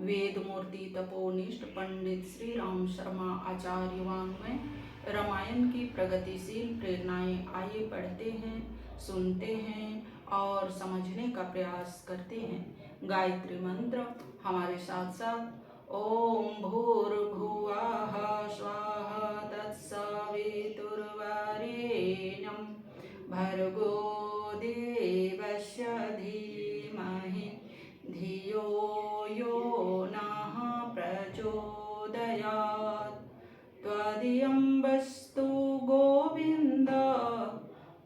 वेद मूर्ति तपोनिष्ठ पंडित श्री राम शर्मा आचार्य वाङ्मय रामायण की प्रगतिशील प्रेरणाएं आइए पढ़ते हैं, सुनते हैं और समझने का प्रयास करते हैं। गायत्री मंत्र हमारे साथ साथ। ओम भूर्भुवः स्वाहा तत्सवितुर्वरेण्यं भर्गो देवस्य धीमहि धियो यो नः प्रचोदयात्। त्वदीयं वस्तु गोविन्द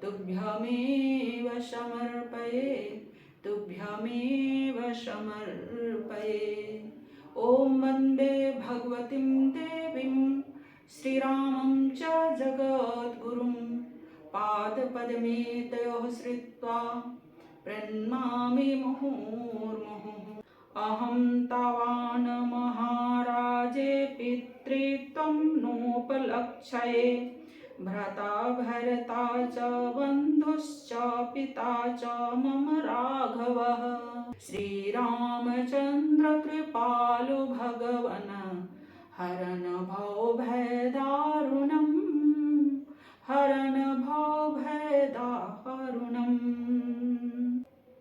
तुभ्यमेव समर्पये, तुभ्यमेव समर्पये। ॐ वन्दे भगवतीं देवीं श्रीरामं च जगद्गुरुं पादपद्मे तयोः श्रित्वा प्रणमामि मुहुर्मुहुः। अहं तावान् महाराजे पितृत्वं नोपलक्ष्ये, भ्राता भरता च बन्धुश्च पिता च मम राघवः। श्रीरामचन्द्र कृपालु भगवन् हरन् भवभयदारुणम्, हरन् भवभयदारुणम्।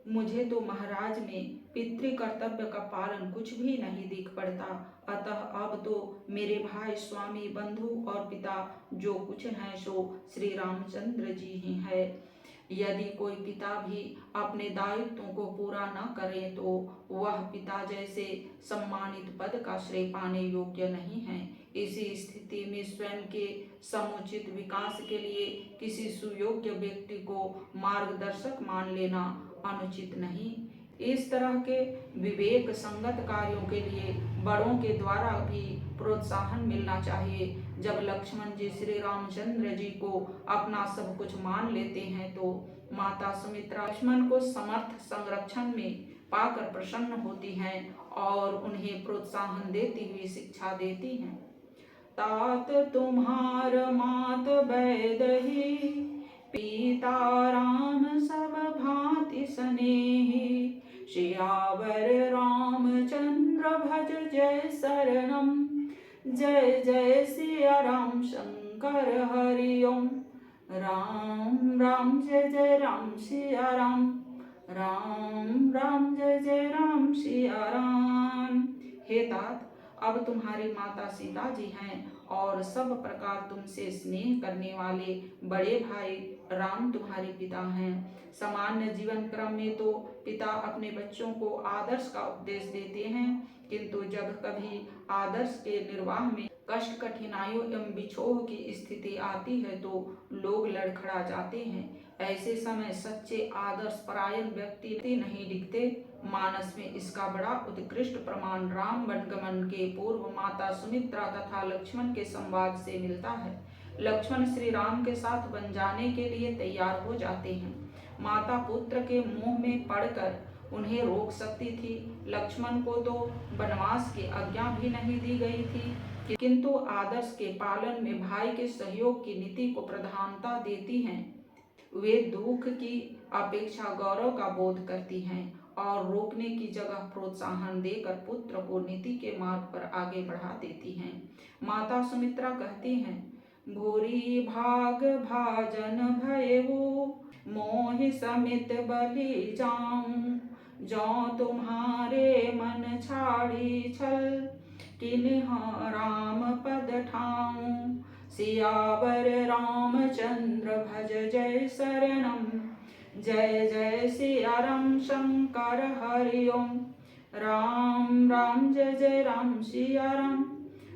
मुझे तो महाराज में पितृ कर्तव्य का पालन कुछ भी नहीं दिख पड़ता, अतः अब तो मेरे भाई, स्वामी, बंधु और पिता जो कुछ हैं सो श्री रामचंद्र जी ही है। यदि कोई पिता भी अपने दायित्वों को पूरा न करे तो वह पिता जैसे सम्मानित पद का श्रेय पाने योग्य नहीं है। इसी स्थिति में स्वयं के समुचित विकास के लिए किसी सुयोग्य व्यक्ति को मार्गदर्शक मान लेना अनुचित नहीं। इस तरह के विवेक संगत कार्यों के लिए बड़ों के द्वारा भी प्रोत्साहन मिलना चाहिए। जब लक्ष्मण जी श्री रामचंद्र जी को अपना सब कुछ मान लेते हैं तो माता सुमित्रा लक्ष्मण को समर्थ संरक्षण में पाकर प्रसन्न होती हैं और उन्हें प्रोत्साहन देती हुई शिक्षा देती हैं। तात तुम्हार मात बैदही, पिता राम सब भांति स्नेही। सियावर रामचंद्र भज जय शरणम, जय जय सिया राम शंकर हरि ओम। राम राम जय जय राम सिया राम, राम राम जय जय राम सिया राम। हे तात, अब तुम्हारी माता सीता जी हैं और सब प्रकार तुमसे स्नेह करने वाले बड़े भाई राम तुम्हारे पिता हैं। सामान्य जीवन क्रम में तो पिता अपने बच्चों को आदर्श का उपदेश देते हैं, किंतु जब कभी आदर्श के निर्वाह में कष्ट, कठिनाइयों एवं बिछोह की स्थिति आती है तो लोग लड़खड़ा जाते हैं। ऐसे समय सच्चे आदर्श परायण व्यक्ति नहीं दिखते। मानस में इसका बड़ा उत्कृष्ट प्रमाण राम वनगमन के पूर्व माता सुमित्रा तथा लक्ष्मण के संवाद से मिलता है। लक्ष्मण श्री राम के साथ बन जाने के लिए तैयार हो जाते हैं। माता पुत्र के मोह में पड़कर उन्हें रोक सकती थी। लक्ष्मण को तो वनवास की आज्ञा भी नहीं दी गई थी, किंतु आदर्श के पालन में भाई के सहयोग की नीति को प्रधानता देती हैं। वे दुख की अपेक्षा गौरव का बोध करती हैं और रोकने की जगह प्रोत्साहन देकर पुत्र को नीति के मार्ग पर आगे बढ़ा देती हैं। माता सुमित्रा कहती हैं, भूरी भाग भाजन भयऊ, मोहि समित बलि जाऊं। जो तुम्हारे मन छाड़ी छल, किन्ह राम पद ठाऊं। सियावर रामचंद्र भज जय शरणम, जय जय सिया राम शंकर हरि ओम। राम राम जय जय राम सिया राम,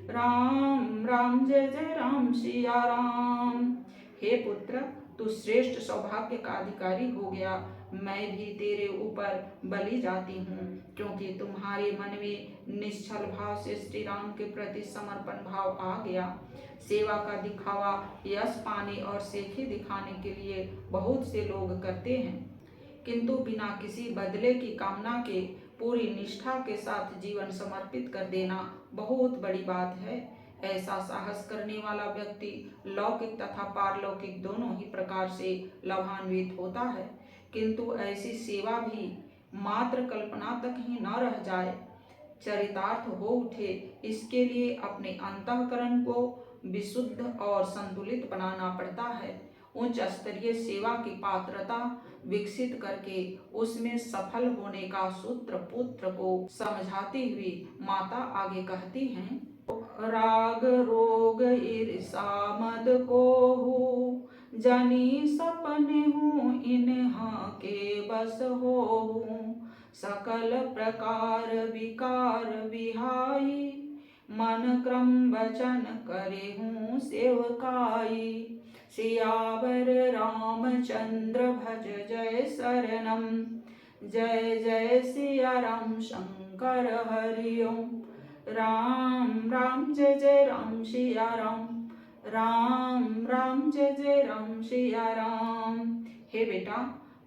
राम राम जय जय राम सिया राम। हे पुत्र, तू श्रेष्ठ सौभाग्य का अधिकारी हो गया। मैं भी तेरे ऊपर बलि जाती हूँ, क्योंकि तुम्हारे मन में निश्चल भाव से श्री राम के प्रति समर्पण भाव आ गया। सेवा का दिखावा यश पाने और सेखी दिखाने के लिए बहुत से लोग करते हैं, किंतु बिना किसी बदले की कामना के पूरी निष्ठा के साथ जीवन समर्पित कर देना बहुत बड़ी बात है। ऐसा साहस करने वाला व्यक्ति लौकिक तथा पारलौकिक दोनों ही प्रकार से लाभान्वित होता है, किंतु ऐसी सेवा भी मात्र कल्पना तक ही न रह जाए। चरितार्थ हो उठे, इसके लिए अपने अंतःकरण को विशुद्ध और संतुलित बनाना पड़ता है। उच्च स्तरीय सेवा की पात्रता विकसित करके उसमें सफल होने का सूत्र पुत्र को समझाती हुई माता आगे कहती हैं, राग रोग ईर्षा मद को हूँ, जनी सपने हूँ इन्हाँ के बस हो हूँ, सकल प्रकार विकार विहाई, मन क्रम वचन करे हूँ सेवकाई, सियावर रामचंद्र भज जय शरणम, जय जय सिया राम शंकर हरि ओम, राम राम जय जय राम सिया राम, राम राम जय जय राम सिया राम। हे बेटा,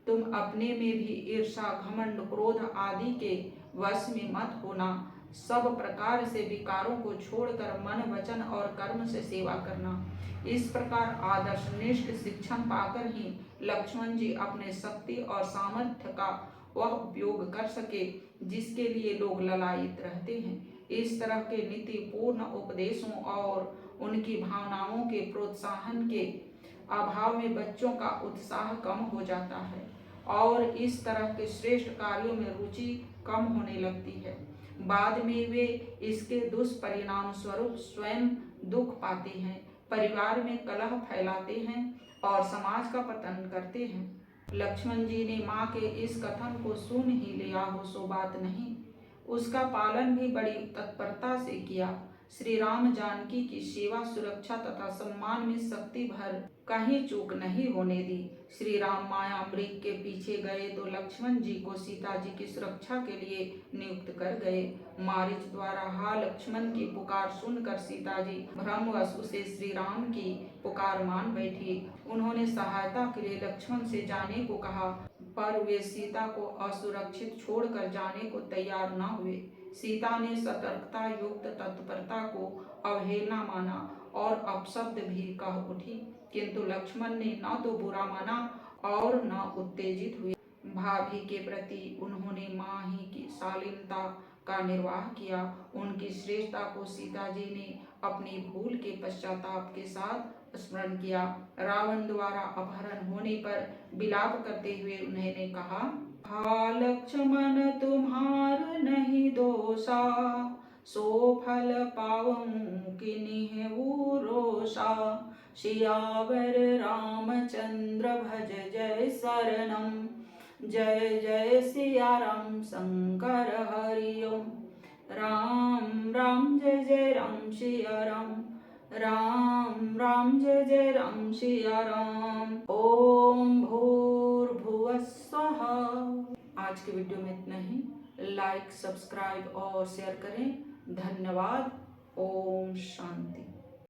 तुम अपने में भी ईर्षा घमंड क्रोध आदि के वश में मत होना। सब प्रकार से विकारों को छोड़कर मन वचन और कर्म से सेवा करना। इस प्रकार आदर्शनिष्ठ शिक्षण पाकर ही लक्ष्मण जी अपने शक्ति और सामर्थ्य का वह उपयोग कर सके जिसके लिए लोग ललायित रहते हैं। इस तरह के नीति पूर्ण उपदेशों और उनकी भावनाओं के प्रोत्साहन के अभाव में बच्चों का उत्साह कम हो जाता है और इस तरह के श्रेष्ठ कार्यों में रुचि कम होने लगती है। बाद में वे इसके दुष्परिणाम स्वरूप स्वयं दुख पाते हैं, परिवार में कलह फैलाते हैं और समाज का पतन करते हैं। लक्ष्मण जी ने माँ के इस कथन को सुन ही लिया हो सो बात नहीं, उसका पालन भी बड़ी तत्परता से किया। श्री राम जानकी की सेवा सुरक्षा तथा सम्मान में शक्ति भर कहीं चूक नहीं होने दी। श्री राम माया मृग के पीछे गए तो लक्ष्मण जी को सीता जी की सुरक्षा के लिए नियुक्त कर गए। मारीच द्वारा हा लक्ष्मण की पुकार सुनकर सीता जी भ्रमवश उसे श्री राम की पुकार मान बैठी। उन्होंने सहायता के लिए लक्ष्मण से जाने को कहा, पर वे सीता को असुरक्षित छोड़कर जाने को तैयार न हुए। सीता ने सतर्कता युक्त तत्परता को अवहेलना माना और अपशब्द भी कह उठी, किंतु लक्ष्मण ने न तो बुरा माना और न उत्तेजित हुए। भाभी के प्रति उन्होंने माँ ही की शालीनता का निर्वाह किया। उनकी श्रेष्ठता को सीता जी ने अपनी भूल के पश्चाताप के साथ स्मरण किया। रावण द्वारा अपहरण होने पर विलाप करते हुए उन्होंने कहा, हा लक्ष्मण तुम्हार नहीं दोषा, सो फल पावऊं किन्हीं रोषा, सियावर रामचंद्र भज जय शरणम, जय जय सिया राम शंकर हरि ओम, राम राम जय जय राम सिया राम, राम राम जय जय राम सिया राम। ओम भूर्भुवः स्वः। आज के वीडियो में इतना ही। लाइक, सब्सक्राइब और शेयर करें। धन्यवाद। ओम शांति।